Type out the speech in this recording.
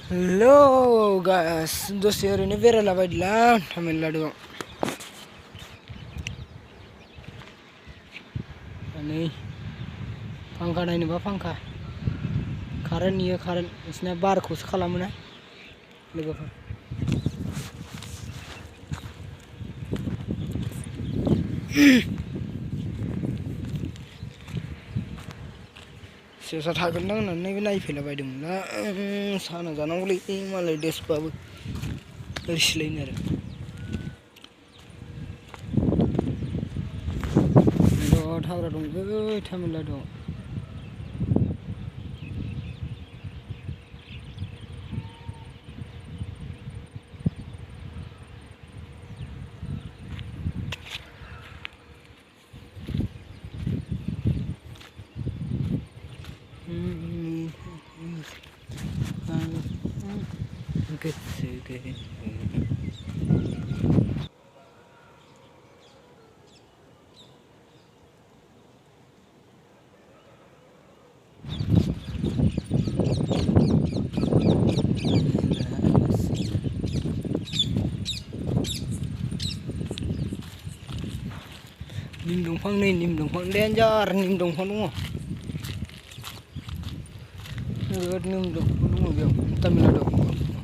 Hello guys, dose oरैनो बेरायलाबायदोंलां तामिलनाडुआव नै फांखा नायनोबा फांखा कारेन्ट इयो कारेन्ट बिसिना बारखौसो खालामोना लोगोफोर सेसा थागोनदां होननानै नायफैलाबायदोंमोनलां साना जानांगौलै मालाय देशबाबो ओरैसोलायनो आरो बिराद हाग्रा दंलै तामिलनाडुआव नीम दंफां नै नीम दंफां डेन्जार नीम दंफां दङ नोगोद नीम दंफां दङ बेयाव तामिलनाडुआव